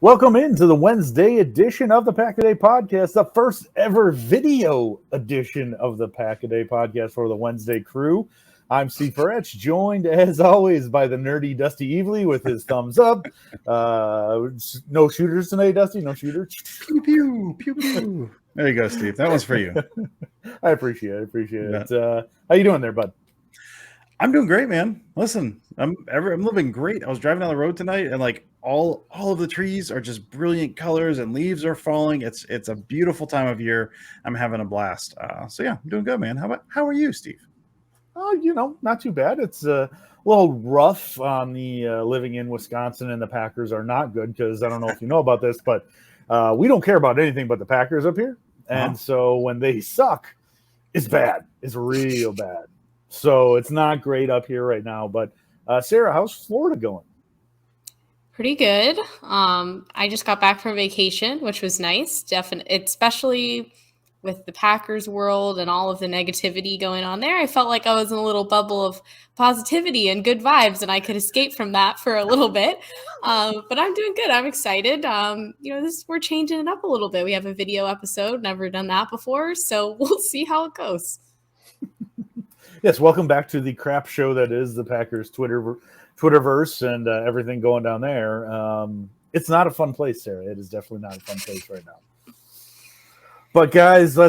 Welcome into the Wednesday edition of the Pack a Day podcast, the first ever video edition of the Pack a Day podcast for the Wednesday crew. I'm Steve Perhach, joined as always by the nerdy Dusty Evely with his thumbs up. No shooters tonight, Dusty. No shooters. Pew pew pew pew. There you go, Steve. That one's for you. I appreciate it. Yeah. How you doing there, bud? I'm doing great, man. Listen, I'm living great. I was driving down the road tonight, and like all of the trees are just brilliant colors, and leaves are falling. It's a beautiful time of year. I'm having a blast. So yeah, I'm doing good, man. How are you, Steve? Oh, not too bad. It's a little rough on the living in Wisconsin, and the Packers are not good because I don't know if you know about this, but we don't care about anything but the Packers up here. And so when they suck, it's bad. It's real bad. So it's not great up here right now. But Sarah, how's Florida going? Pretty good. I just got back from vacation, which was nice. Definitely, especially with the Packers world and all of the negativity going on there. I felt like I was in a little bubble of positivity and good vibes, and I could escape from that for a little bit. But I'm doing good. I'm excited. We're changing it up a little bit. We have a video episode. Never done that before, so we'll see how it goes. Yes, welcome back to the crap show that is the Packers Twitterverse and everything going down there. It's not a fun place, Sarah. It is definitely not a fun place right now. But guys,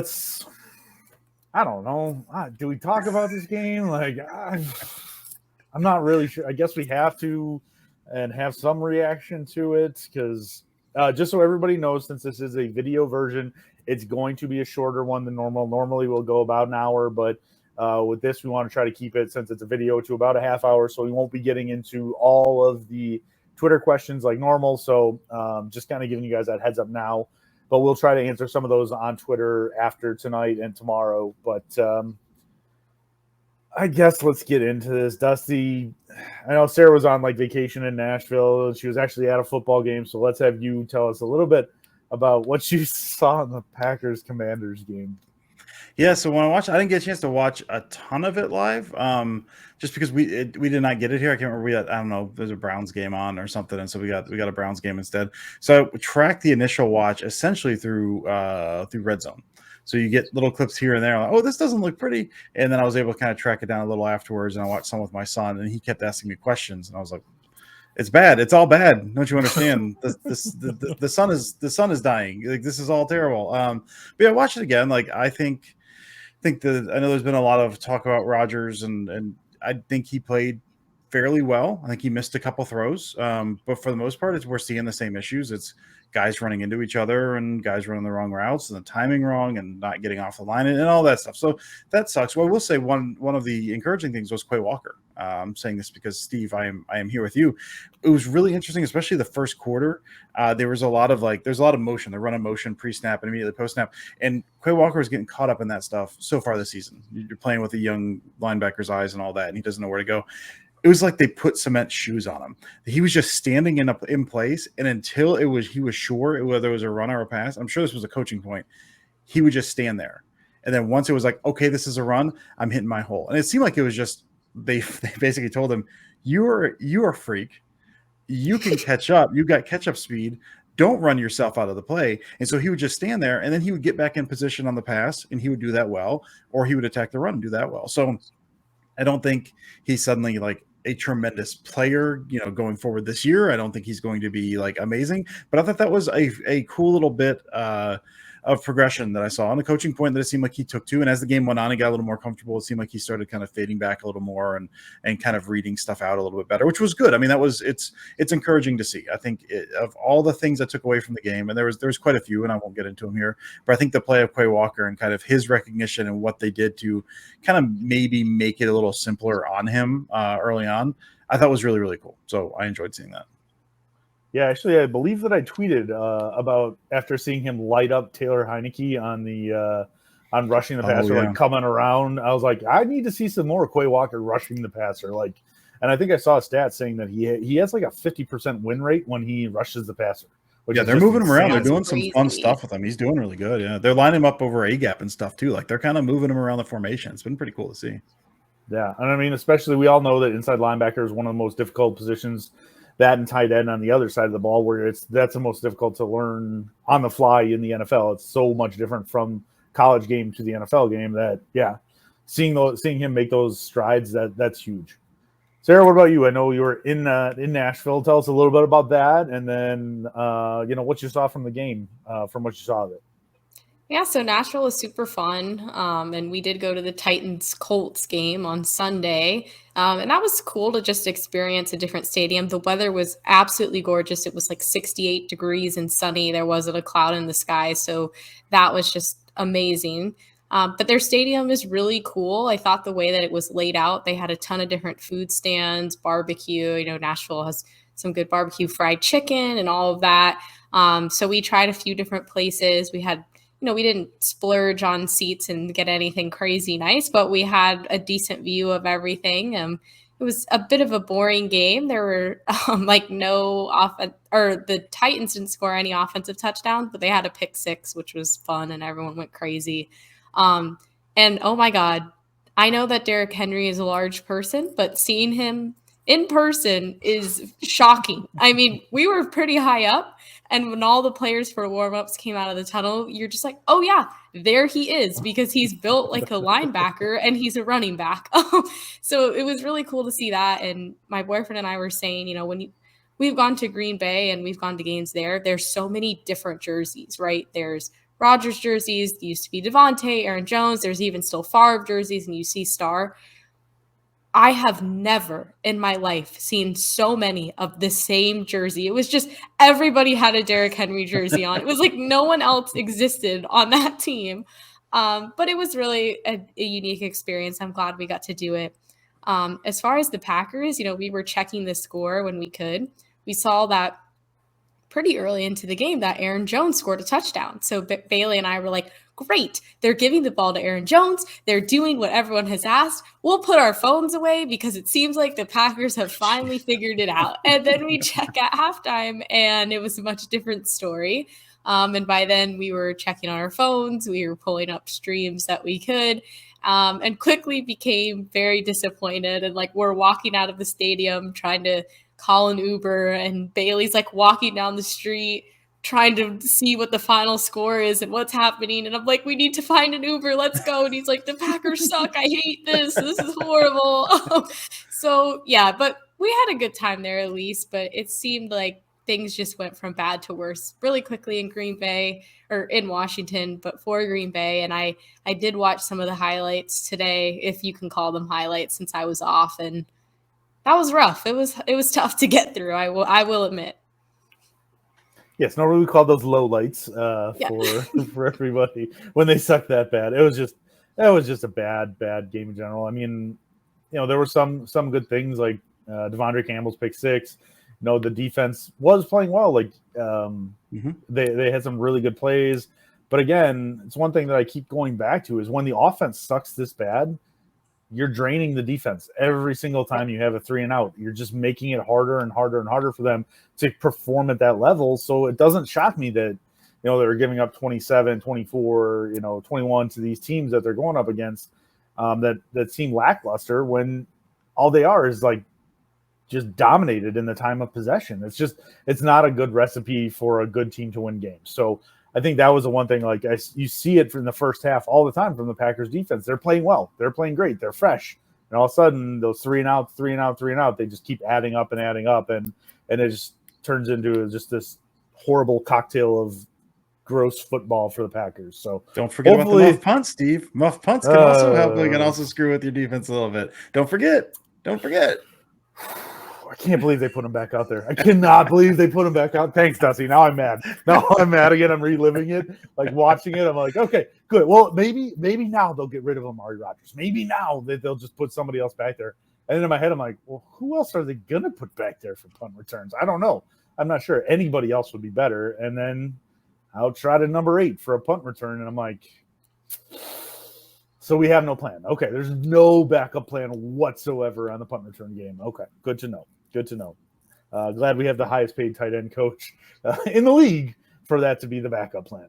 I don't know. Do we talk about this game? I'm not really sure. I guess we have to and have some reaction to it because just so everybody knows, since this is a video version, it's going to be a shorter one than normal. Normally we'll go about an hour, but with this, we want to try to keep it, since it's a video, to about a half hour. So we won't be getting into all of the Twitter questions like normal. So just kind of giving you guys that heads up now. But we'll try to answer some of those on Twitter after tonight and tomorrow. But I guess let's get into this. Dusty, I know Sarah was on vacation in Nashville. She was actually at a football game. So let's have you tell us a little bit about what you saw in the Packers-Commanders game. Yeah, so when I watched, I didn't get a chance to watch a ton of it live, just because we did not get it here. I can't remember. I don't know. There's a Browns game on or something, and so we got a Browns game instead. So I tracked the initial watch essentially through Red Zone. So you get little clips here and there. Like, oh, this doesn't look pretty, and then I was able to kind of track it down a little afterwards. And I watched some with my son, and he kept asking me questions, and I was like, "It's bad. It's all bad. Don't you understand? The sun is dying. Like, this is all terrible." But yeah, watch it again. I think I know there's been a lot of talk about Rodgers, and I think he played fairly well. I think he missed a couple throws, but for the most part, we're seeing the same issues. It's guys running into each other and guys running the wrong routes and the timing wrong and not getting off the line and all that stuff. So that sucks. Well, I will say one of the encouraging things was Quay Walker. I'm saying this because, Steve, I am here with you. It was really interesting, especially the first quarter. There was a lot of motion. They're running motion pre-snap and immediately post-snap. And Quay Walker is getting caught up in that stuff so far this season. You're playing with a young linebacker's eyes and all that, and he doesn't know where to go. It was like they put cement shoes on him. He was just standing in place, and until he was sure whether it was a run or a pass, I'm sure this was a coaching point, he would just stand there. And then once it was like, okay, this is a run, I'm hitting my hole. And it seemed like it was just they basically told him, you're a freak. You can catch up. You got catch-up speed. Don't run yourself out of the play. And so he would just stand there, and then he would get back in position on the pass, and he would do that well, or he would attack the run and do that well. So I don't think he's suddenly a tremendous player, going forward this year. I don't think he's going to be amazing, but I thought that was a cool little bit of progression that I saw on the coaching point that it seemed like he took to. And as the game went on, he got a little more comfortable. It seemed like he started kind of fading back a little more and kind of reading stuff out a little bit better, which was good. I mean, it's encouraging to see. I think of all the things I took away from the game, and there was quite a few, and I won't get into them here, but I think the play of Quay Walker and kind of his recognition and what they did to kind of maybe make it a little simpler on him early on, I thought was really, really cool. So I enjoyed seeing that. Yeah, actually, I believe that I tweeted about after seeing him light up Taylor Heineke on rushing the passer, coming around. I was like, I need to see some more Quay Walker rushing the passer. And I think I saw a stat saying that he has a 50% win rate when he rushes the passer. Yeah, they're moving him around. They're doing some fun stuff with him. He's doing really good. Yeah, they're lining him up over A gap and stuff too. They're kind of moving him around the formation. It's been pretty cool to see. Yeah, and I mean, especially we all know that inside linebacker is one of the most difficult positions that and tight end on the other side of the ball, where that's the most difficult to learn on the fly in the NFL. It's so much different from college game to the NFL game that, yeah, seeing him make those strides, that's huge. Sarah, what about you? I know you were in Nashville. Tell us a little bit about that, and then what you saw from the game, from what you saw of it. Yeah, so Nashville was super fun, and we did go to the Titans-Colts game on Sunday, and that was cool to just experience a different stadium. The weather was absolutely gorgeous. It was like 68 degrees and sunny. There wasn't a cloud in the sky, so that was just amazing. But their stadium is really cool. I thought the way that it was laid out, they had a ton of different food stands, barbecue. Nashville has some good barbecue fried chicken and all of that. So we tried a few different places. We had we didn't splurge on seats and get anything crazy nice, but we had a decent view of everything. It was a bit of a boring game. There were no offense, or the Titans didn't score any offensive touchdowns, but they had a pick six, which was fun, and everyone went crazy. And oh my God, I know that Derrick Henry is a large person, but seeing him in person is shocking. I mean, we were pretty high up. And when all the players for warm-ups came out of the tunnel, you're just like, oh, yeah, there he is, because he's built like a linebacker and he's a running back. So it was really cool to see that. And my boyfriend and I were saying, we've gone to Green Bay and we've gone to games there. There's so many different jerseys, right? There's Rodgers jerseys. There used to be Devontae, Aaron Jones. There's even still Favre jerseys, and you see Star. I have never in my life seen so many of the same jersey. It was just everybody had a Derrick Henry jersey on. It was like no one else existed on that team. But it was really a unique experience. I'm glad we got to do it. As far as the Packers, we were checking the score when we could. We saw that pretty early into the game that Aaron Jones scored a touchdown. So Bailey and I were like, great, they're giving the ball to Aaron Jones. They're doing what everyone has asked. We'll put our phones away because it seems like the Packers have finally figured it out. And then we check at halftime, and it was a much different story. And by then we were checking on our phones. We were pulling up streams that we could, and quickly became very disappointed. And we're walking out of the stadium trying to call an Uber, and Bailey's walking down the street trying to see what the final score is and what's happening. And I'm like, we need to find an Uber. Let's go. And he's like, the Packers suck. I hate this. This is horrible. So yeah, but we had a good time there at least, but it seemed like things just went from bad to worse really quickly in Green Bay, or in Washington, but for Green Bay. And I did watch some of the highlights today, if you can call them highlights, since I was off, and that was rough. It was tough to get through. I will admit. Yes, normally we call those low lights for everybody when they suck that bad. That was just a bad game in general. I mean, there were some good things, like Devondre Campbell's pick six. The defense was playing well. They had some really good plays, but again, it's one thing that I keep going back to is when the offense sucks this bad, you're draining the defense every single time you have a 3 and out. You're just making it harder and harder and harder for them to perform at that level. So it doesn't shock me that, they're giving up 27, 24, 21 to these teams that they're going up against, that seem lackluster, when all they are is just dominated in the time of possession. It's not a good recipe for a good team to win games. So I think that was the one thing, you see it from the first half all the time from the Packers defense. They're playing well. They're playing great. They're fresh. And all of a sudden, those 3 and out, they just keep adding up. And it just turns into just this horrible cocktail of gross football for the Packers. So don't forget about the muff punts, Steve. Muff punts can also help. They can also screw with your defense a little bit. Don't forget. I can't believe they put him back out there. I cannot believe they put him back out. Thanks, Dusty. Now I'm mad. Again. I'm reliving it, watching it. I'm like, okay, good. Well, maybe now they'll get rid of Amari Rodgers. Maybe now they'll just put somebody else back there. And then in my head, I'm like, well, who else are they going to put back there for punt returns? I don't know. I'm not sure. Anybody else would be better. And then I'll try to number 8 for a punt return. And I'm like, so we have no plan. Okay, there's no backup plan whatsoever on the punt return game. Okay, good to know. Glad we have the highest paid tight end coach in the league for that to be the backup plan.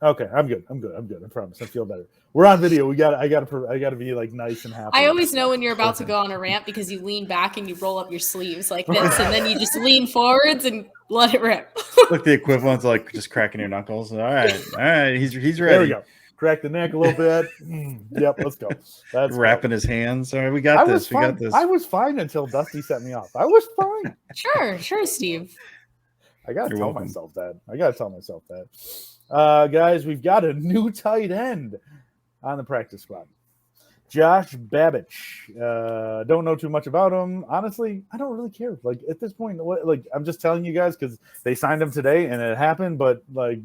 Okay, I'm good. I promise. I feel better. We're on video. I gotta be like nice and happy. I always know when you're about to go on a rant because you lean back and you roll up your sleeves like this, and then you just lean forwards and let it rip. Like the equivalent to like just cracking your knuckles. All right, he's ready. There we go. Crack the neck a little bit. Yep, let's go. That's wrapping his hands. All right, we got this. We got this. I was fine until Dusty set me off. I was fine. Sure, Steve. I gotta tell myself that. Guys, we've got a new tight end on the practice squad. Josh Babbage. Don't know too much about him. Honestly, I don't really care. Like at this point, I'm just telling you guys because they signed him today and it happened. But like,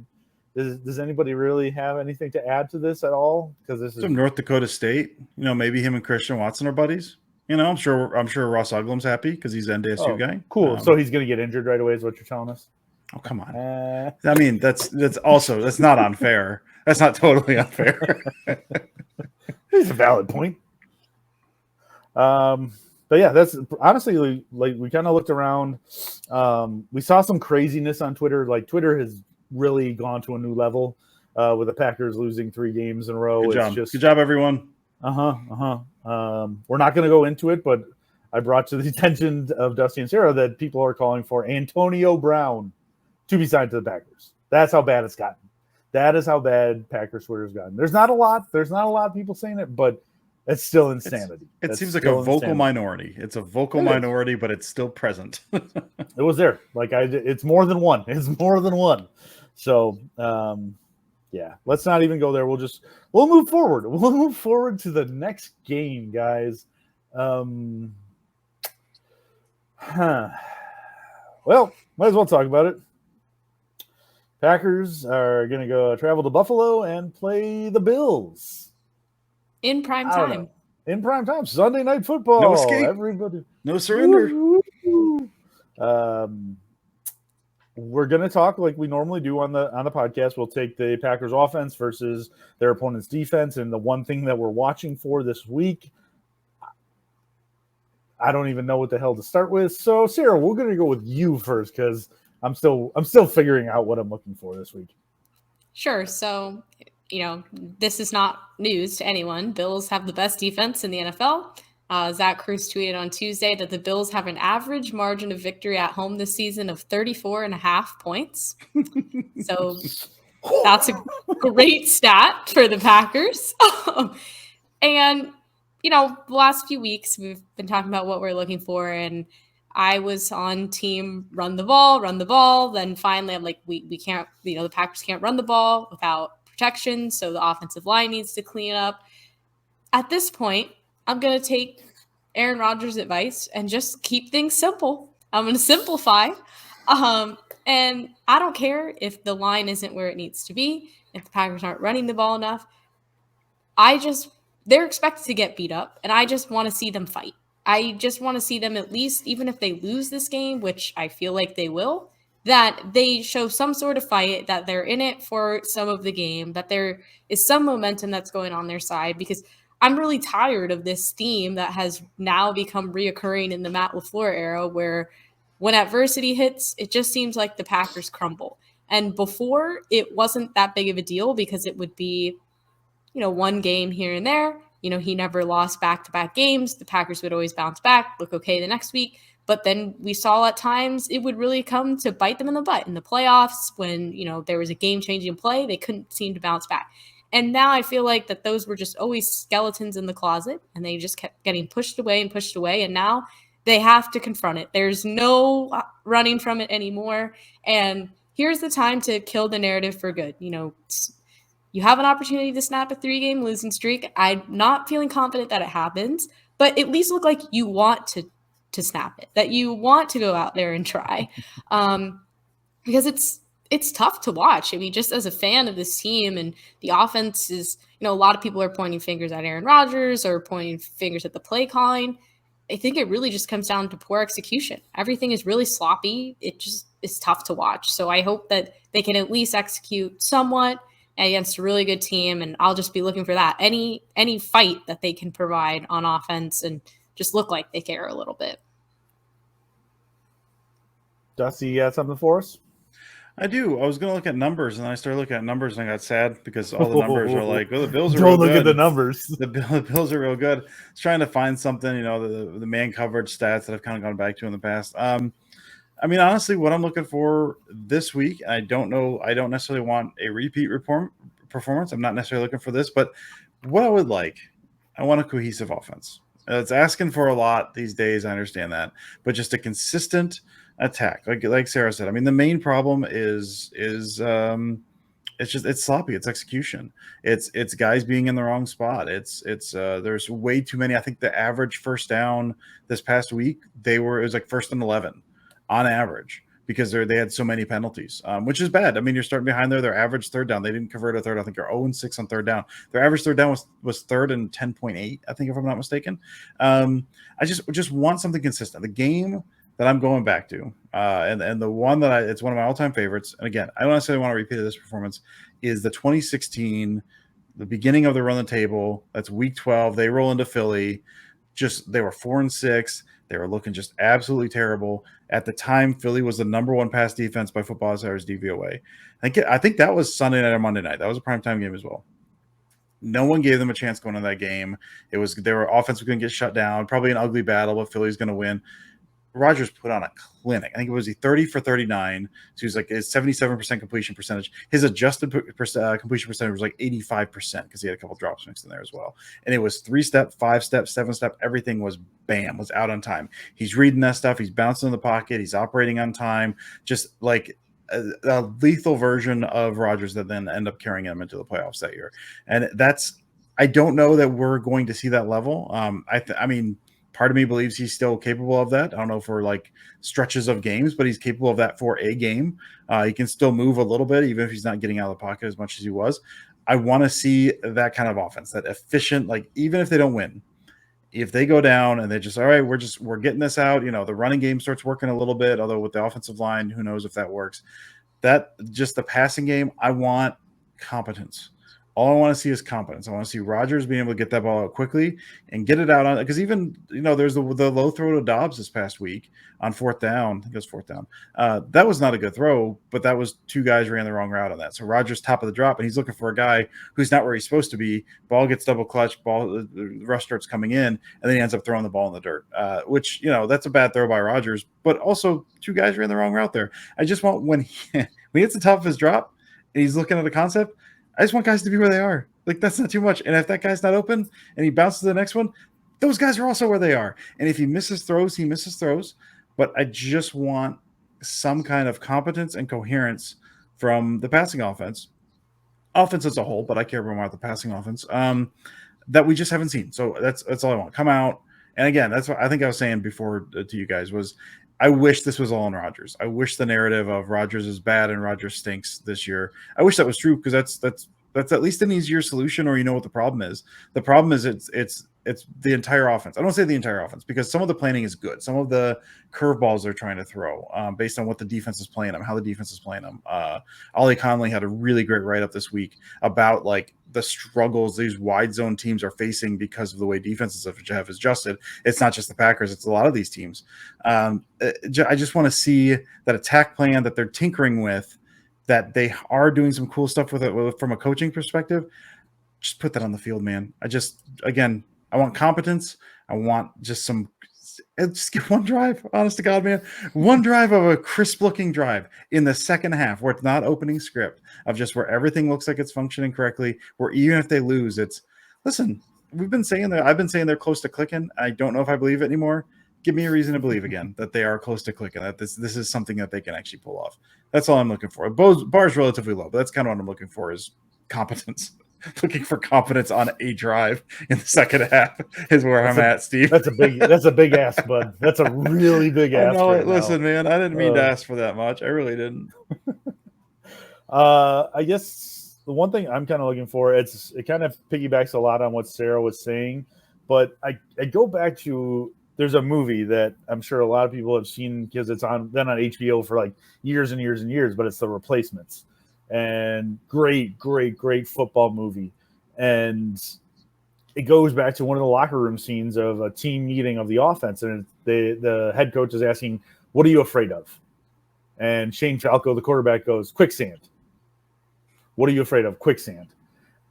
does anybody really have anything to add to this at all? Because this is from North Dakota State. You know, maybe him and Christian Watson are buddies. You know, I'm sure Ross Uglum's happy because he's an NDSU guy. Cool. So he's going to get injured right away is what you're telling us? Oh, come on. I mean, that's not unfair. That's not totally unfair. It's a valid point. But yeah, that's honestly like we kind of looked around. We saw some craziness on Twitter. Like Twitter has really gone to a new level with the Packers losing 3 games in a row. Good job, everyone. We're not going to go into it, but I brought to the attention of Dusty and Sarah that people are calling for Antonio Brown to be signed to the Packers. That's how bad it's gotten. That is how bad Packers Twitter's gotten. There's not a lot of people saying it, but it's still insanity. It seems like a vocal minority. It's a vocal minority, but it's still present. It was there. Like it's more than one. It's more than one. So yeah, let's not even go there. We'll move forward. We'll move forward to the next game, guys. Well, might as well talk about it. Packers are going to go travel to Buffalo and play the Bills. In prime time. In prime time. Sunday Night Football. No escape. Everybody. No surrender. We're going to talk like we normally do on the podcast. We'll take the Packers offense versus their opponent's defense. And the one thing that we're watching for this week, I don't even know what the hell to start with. So, Sarah, we're going to go with you first because I'm still figuring out what I'm looking for this week. Sure. So, this is not news to anyone. Bills have the best defense in the NFL. Zach Cruz tweeted on Tuesday that the Bills have an average margin of victory at home this season of 34.5 points. So that's a great stat for the Packers. And, the last few weeks we've been talking about what we're looking for, and I was on team run the ball. Then finally I'm like, we can't, the Packers can't run the ball without protection. So the offensive line needs to clean up. At this point, I'm going to take Aaron Rodgers' advice and just keep things simple. I'm going to simplify. And I don't care if the line isn't where it needs to be, if the Packers aren't running the ball enough. They're expected to get beat up, and I just want to see them fight. I just want to see them at least, even if they lose this game, which I feel like they will, that they show some sort of fight, that they're in it for some of the game, that there is some momentum that's going on their side, because I'm really tired of this theme that has now become reoccurring in the Matt LaFleur era, where when adversity hits, it just seems like the Packers crumble. And before, it wasn't that big of a deal because it would be, one game here and there. He never lost back-to-back games. The Packers would always bounce back, look okay the next week. But then we saw at times it would really come to bite them in the butt in the playoffs when, there was a game-changing play. They couldn't seem to bounce back. And now I feel like that those were just always skeletons in the closet, and they just kept getting pushed away. And now they have to confront it. There's no running from it anymore. And here's the time to kill the narrative for good. You have an opportunity to snap a 3-game losing streak. I'm not feeling confident that it happens, but at least look like you want to snap it, that you want to go out there and try. Because it's tough to watch. I mean, just as a fan of this team, and the offense is, a lot of people are pointing fingers at Aaron Rodgers or pointing fingers at the play calling. I think it really just comes down to poor execution. Everything is really sloppy. It just is tough to watch. So I hope that they can at least execute somewhat against a really good team, and I'll just be looking for that. Any fight that they can provide on offense and just look like they care a little bit. Dusty, you got something for us? I do. I was going to look at numbers, and then I started looking at numbers, and I got sad because all the numbers are like, "Oh, the Bills are Don't real look good. at the numbers. The Bills are real good." I was trying to find something, the man coverage stats that I've kind of gone back to in the past. I mean, honestly, what I'm looking for this week, I don't know. I don't necessarily want a repeat performance. I'm not necessarily looking for this, but what I would like, I want a cohesive offense. It's asking for a lot these days. I understand that, but just a consistent attack, like Sarah said. I mean, the main problem is it's sloppy. It's execution. It's guys being in the wrong spot. There's way too many. I think the average first down this past week it was like 1st and 11 on average because they had so many penalties, which is bad. I mean, you're starting behind there. Their average third down, they didn't convert a third. I think they're 0-6 on third down. Their average third down was 3rd and 10.8, I think, if I'm not mistaken. I just want something consistent. The game that I'm going back to, and the one that it's one of my all-time favorites. And again, I don't necessarily want to repeat this performance, is the 2016, the beginning of the run the table. That's week 12. They roll into Philly. They were 4-6. They were looking just absolutely terrible. At the time, Philly was the number 1 pass defense by Football Outsiders DVOA. I think that was Sunday night or Monday night. That was a primetime game as well. No one gave them a chance going into that game. Their offense was going to get shut down. Probably an ugly battle, but Philly's going to win. Rodgers put on a clinic. I think it was 30 for 39. So he was like his 77% completion percentage. His adjusted completion percentage was like 85% because he had a couple drops mixed in there as well. And it was 3-step, 5-step, 7-step. Everything was was out on time. He's reading that stuff. He's bouncing in the pocket. He's operating on time. Just like a lethal version of Rodgers that then end up carrying him into the playoffs that year. And I don't know that we're going to see that level. I mean, part of me believes he's still capable of that. I don't know for like stretches of games, but he's capable of that for a game. He can still move a little bit, even if he's not getting out of the pocket as much as he was. I want to see that kind of offense, that efficient, like even if they don't win, if they go down and they just, all right, we're getting this out, the running game starts working a little bit, although with the offensive line, who knows if that works. That just the passing game, I want competence. All I want to see is competence. I want to see Rodgers being able to get that ball out quickly and get it out on, because even, there's the low throw to Dobbs this past week on 4th down. I think it was 4th down. That was not a good throw, but that was 2 guys ran the wrong route on that. So Rodgers top of the drop, and he's looking for a guy who's not where he's supposed to be. Ball gets double clutched, the rush starts coming in, and then he ends up throwing the ball in the dirt, which, that's a bad throw by Rodgers, but also 2 guys ran the wrong route there. I just want when he hits the top of his drop and he's looking at a concept, I just want guys to be where they are. Like, that's not too much. And if that guy's not open and he bounces to the next one, those guys are also where they are. And if he misses throws, he misses throws. But I just want some kind of competence and coherence from the passing offense as a whole, but I care more about the passing offense that we just haven't seen. So that's all I want. Come out. And again, that's what I think I was saying before to you guys was I wish this was all on Rodgers. I wish the narrative of Rodgers is bad and Rodgers stinks this year. I wish that was true, because that's at least an easier solution, or what the problem is. The problem is it's the entire offense. I don't say the entire offense, because some of the planning is good. Some of the curveballs they're trying to throw based on what the defense is playing them, how the defense is playing them. Ollie Conley had a really great write-up this week about like the struggles these wide zone teams are facing because of the way defenses have adjusted. It's not just the Packers, it's a lot of these teams. I just want to see that attack plan that they're tinkering with, that they are doing some cool stuff with it from a coaching perspective. Just put that on the field, man. I want competence. I want just get one drive, honest to God, man. One drive of a crisp looking drive in the second half where it's not opening script, of just where everything looks like it's functioning correctly, where even if they lose, listen, I've been saying they're close to clicking. I don't know if I believe it anymore. Give me a reason to believe again that they are close to clicking, that this is something that they can actually pull off. That's all I'm looking for. Bar is relatively low, but that's kind of what I'm looking for, is competence. Looking for competence on a drive in the second half is where I'm at, Steve. That's a big ask, bud. That's a really big ask. Listen, man, I didn't mean to ask for that much. I really didn't. I guess the one thing I'm kind of looking for, it kind of piggybacks a lot on what Sarah was saying, but I go back to, there's a movie that I'm sure a lot of people have seen because it's been on HBO for like years and years and years, but it's The Replacements. And great football movie. And it goes back to one of the locker room scenes of a team meeting of the offense. And the head coach is asking, what are you afraid of? And Shane Falco, the quarterback, goes, quicksand. What are you afraid of? Quicksand.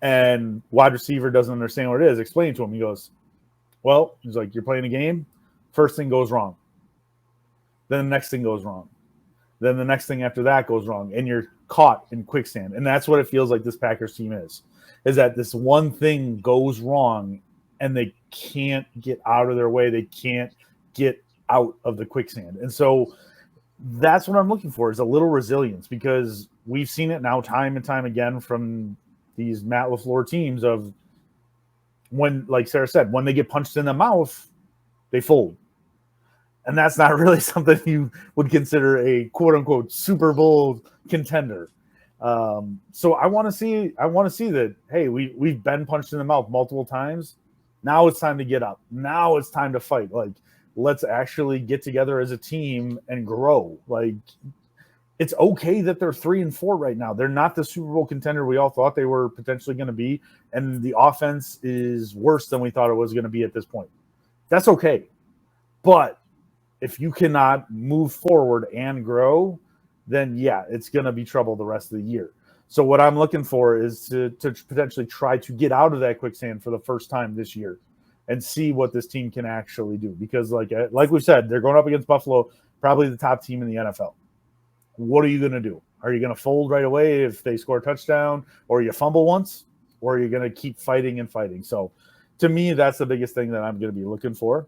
And wide receiver doesn't understand what it is. Explain it to him. He goes, well, he's like, you're playing a game. First thing goes wrong. Then the next thing goes wrong. Then the next thing after that goes wrong. And you're caught in quicksand. And that's what it feels like this Packers team is that this one thing goes wrong and they can't get out of their way. They can't get out of the quicksand. And so that's what I'm looking for, is a little resilience, because we've seen it now time and time again from these Matt LaFleur teams of when, like Sarah said, when they get punched in the mouth, they fold. And that's not really something you would consider a quote unquote Super Bowl contender. So I want to see that, hey, we've been punched in the mouth multiple times. Now it's time to get up. Now it's time to fight. Like, let's actually get together as a team and grow. Like, it's okay that they're 3-4 right now. They're not the Super Bowl contender we all thought they were potentially going to be. And the offense is worse than we thought it was going to be at this point. That's okay. But if you cannot move forward and grow, then yeah, it's going to be trouble the rest of the year. So what I'm looking for is to potentially try to get out of that quicksand for the first time this year and see what this team can actually do. Because like we said, they're going up against Buffalo, probably the top team in the NFL. What are you going to do? Are you going to fold right away if they score a touchdown, or you fumble once, or are you going to keep fighting and fighting? So to me, that's the biggest thing that I'm going to be looking for.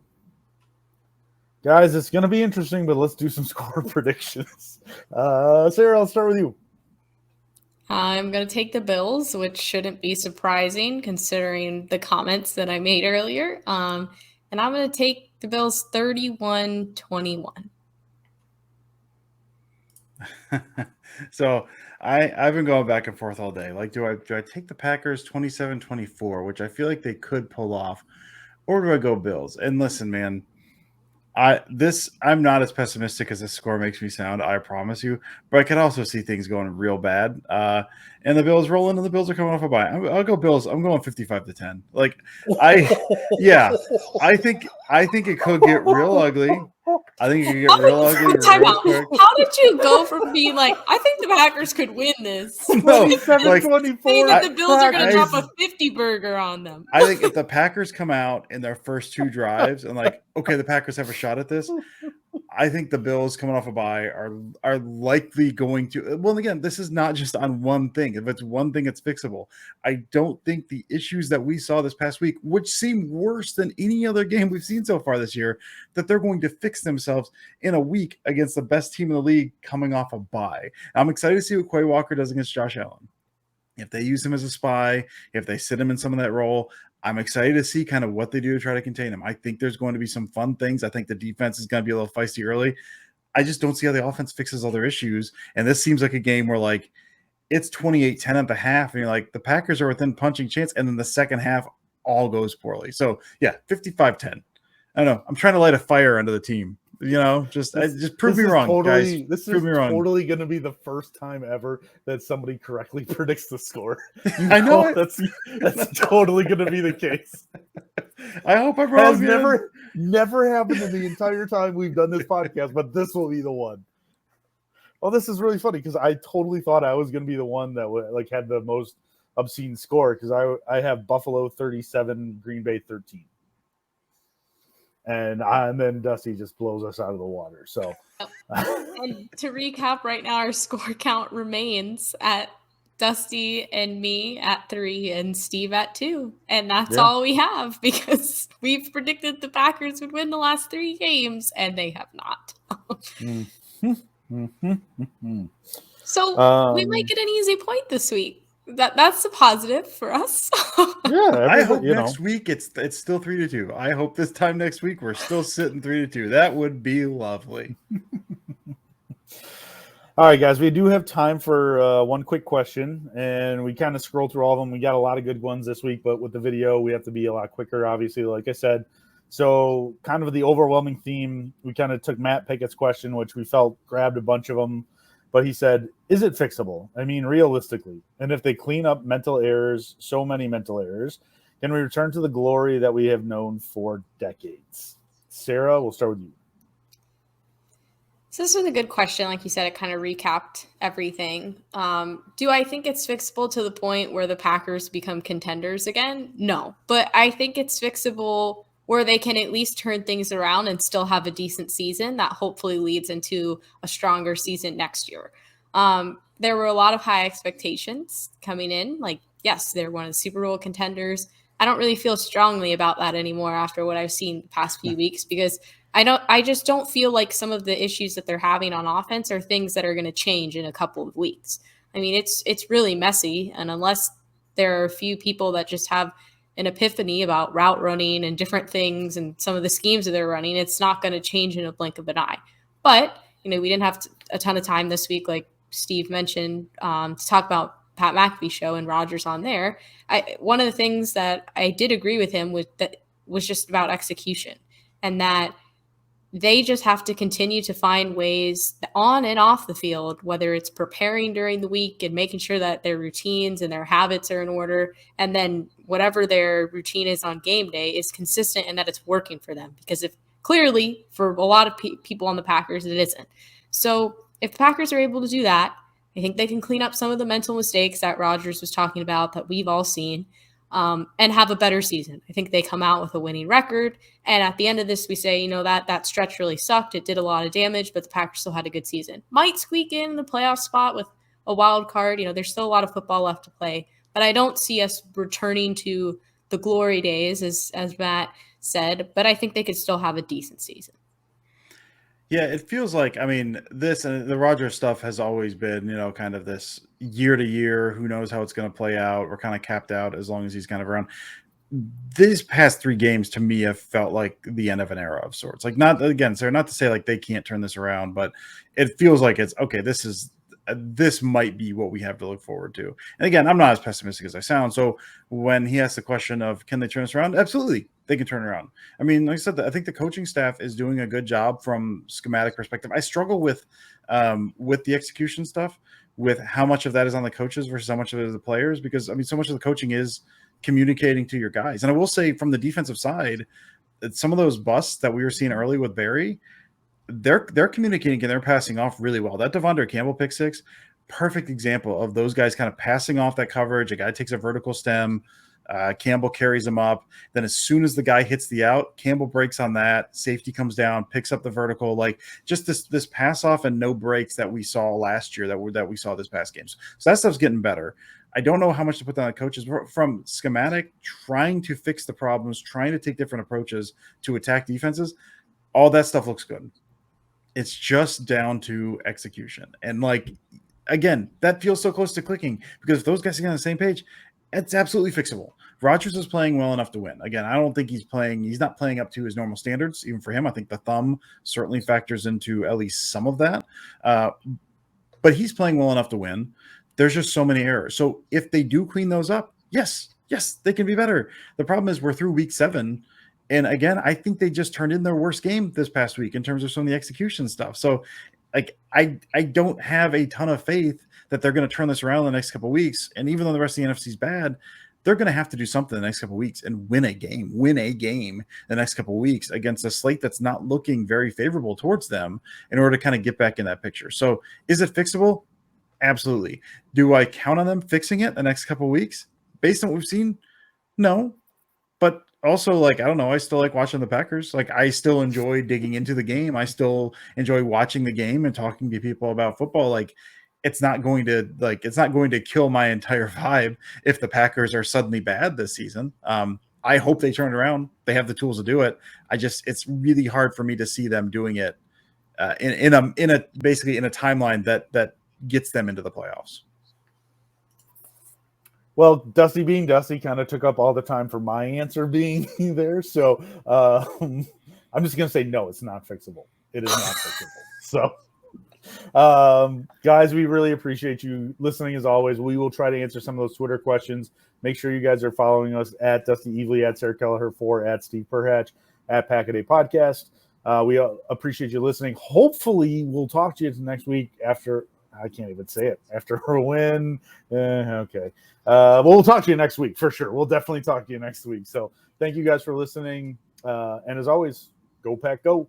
Guys, it's going to be interesting, but let's do some score predictions. Sarah, I'll start with you. I'm going to take the Bills, which shouldn't be surprising considering the comments that I made earlier. And I'm going to take the Bills 31-21. So I've been going back and forth all day. Like, do I take the Packers 27-24, which I feel like they could pull off, or do I go Bills? And listen, man, I'm not as pessimistic as this score makes me sound, I promise you, but I could also see things going real bad. And the Bills rolling, and the Bills are coming off a bye. I'll go Bills. I'm going 55-10. Like, I think it could get real ugly. I think it could get real ugly. Time out. How did you go from being like, I think the Packers could win this? No, like, 24. That the Bills are going to drop a 50 burger on them. I think if the Packers come out in their first two drives and like, okay, the Packers have a shot at this, I think the Bills coming off a bye are likely going to. Well, again, this is not just on one thing. If it's one thing, it's fixable. I don't think the issues that we saw this past week, which seem worse than any other game we've seen so far this year, that they're going to fix themselves in a week against the best team in the league coming off a bye. I'm excited to see what Quay Walker does against Josh Allen. If they use him as a spy, if they sit him in some of that role, I'm excited to see kind of what they do to try to contain him. I think there's going to be some fun things. I think the defense is going to be a little feisty early. I just don't see how the offense fixes all their issues. And this seems like a game where, like, it's 28-10 at the half, and you're like, the Packers are within punching chance, and then the second half all goes poorly. So, yeah, 55-10. I don't know. I'm trying to light a fire under the team. You know, just prove me wrong, guys. This prove is me wrong. Totally going to be the first time ever that somebody correctly predicts the score. I know that's totally going to be the case. I hope I'm wrong. Has never happened in the entire time we've done this podcast, but this will be the one. Oh, this is really funny because I totally thought I was going to be the one that had the most obscene score, because I have Buffalo 37, Green Bay 13. And then Dusty just blows us out of the water. So, and to recap, right now our score count remains at Dusty and me at 3 and Steve at 2, and that's all we have, because we've predicted the Packers would win the last 3 games, and they have not. So we might get an easy point this week. That's a positive for us. Yeah, I hope next week it's still 3-2. I hope this time next week we're still sitting 3-2. That would be lovely. All right, guys, we do have time for one quick question, and we kind of scrolled through all of them. We got a lot of good ones this week, but with the video, we have to be a lot quicker, obviously, like I said. So kind of the overwhelming theme, we kind of took Matt Pickett's question, which we felt grabbed a bunch of them. But he said, is it fixable? I mean, realistically. And if they clean up mental errors, so many mental errors, can we return to the glory that we have known for decades? Sarah, we'll start with you. So this was a good question. Like you said, it kind of recapped everything. Do I think it's fixable to the point where the Packers become contenders again? No, but I think it's fixable where they can at least turn things around and still have a decent season that hopefully leads into a stronger season next year. There were a lot of high expectations coming in. Like, yes, they're one of the Super Bowl contenders. I don't really feel strongly about that anymore after what I've seen the past few weeks because I just don't feel like some of the issues that they're having on offense are things that are going to change in a couple of weeks. I mean, it's really messy, and unless there are a few people that just have an epiphany about route running and different things and some of the schemes that they're running, it's not going to change in a blink of an eye. But we didn't have a ton of time this week, like Steve mentioned, to talk about Pat McAfee show and Rodgers on there. One of the things that I did agree with him with that was just about execution, and that they just have to continue to find ways on and off the field, whether it's preparing during the week and making sure that their routines and their habits are in order. And then whatever their routine is on game day is consistent and that it's working for them. Because if clearly for a lot of people on the Packers, it isn't. So if the Packers are able to do that, I think they can clean up some of the mental mistakes that Rodgers was talking about that we've all seen. And have a better season. I think they come out with a winning record. And at the end of this, we say, that stretch really sucked. It did a lot of damage, but the Packers still had a good season. Might squeak in the playoff spot with a wild card. There's still a lot of football left to play. But I don't see us returning to the glory days, as Matt said. But I think they could still have a decent season. Yeah, it feels like, this and the Rodgers stuff has always been, kind of this year to year, who knows how it's going to play out. We're kind of capped out as long as he's kind of around. These past 3 games to me have felt like the end of an era of sorts. Like, not to say like they can't turn this around, but it feels like it's okay. This might be what we have to look forward to. And again, I'm not as pessimistic as I sound. So when he asked the question of can they turn this around? Absolutely, they can turn around. Like I said, I think the coaching staff is doing a good job from schematic perspective. I struggle with the execution stuff, with how much of that is on the coaches versus how much of it is the players, because so much of the coaching is communicating to your guys. And I will say from the defensive side, some of those busts that we were seeing early with Barry, they're communicating and they're passing off really well. That Devondre Campbell pick six, perfect example of those guys kind of passing off that coverage. A guy takes a vertical stem, Campbell carries him up. Then as soon as the guy hits the out, Campbell breaks on that. Safety comes down, picks up the vertical. Like just this pass off and no breaks that we saw last year that we saw this past games. So that stuff's getting better. I don't know how much to put down on coaches from schematic, trying to fix the problems, trying to take different approaches to attack defenses. All that stuff looks good. It's just down to execution. And again, that feels so close to clicking because if those guys are on the same page, it's absolutely fixable. Rodgers is playing well enough to win. Again, I don't think he's not playing up to his normal standards. Even for him, I think the thumb certainly factors into at least some of that. But he's playing well enough to win. There's just so many errors. So if they do clean those up, yes, they can be better. The problem is we're through week 7. And again, I think they just turned in their worst game this past week in terms of some of the execution stuff. So I don't have a ton of faith that they're going to turn this around in the next couple of weeks. And even though the rest of the NFC is bad, they're going to have to do something the next couple of weeks and win a game the next couple of weeks against a slate that's not looking very favorable towards them in order to kind of get back in that picture. So is it fixable? Absolutely. Do I count on them fixing it the next couple of weeks based on what we've seen? No. But also, I don't know, I still like watching the Packers. I still enjoy digging into the game. I still enjoy watching the game and talking to people about football. It's not going to kill my entire vibe if the Packers are suddenly bad this season. I hope they turn it around. They have the tools to do it. It's really hard for me to see them doing it in a timeline that gets them into the playoffs. Well, Dusty being Dusty kind of took up all the time for my answer being there. So I'm just going to say, no, it's not fixable. It is not fixable. So, guys, we really appreciate you listening as always. We will try to answer some of those Twitter questions. Make sure you guys are following us at Dusty Evely, at Sarah Kelliher 4, at Steve Perhach, at Pack-A-Day Podcast. We appreciate you listening. Hopefully, we'll talk to you next week after – I can't even say it. After a win. Okay. We'll talk to you next week for sure. We'll definitely talk to you next week. So thank you guys for listening. And as always, go Pack, go.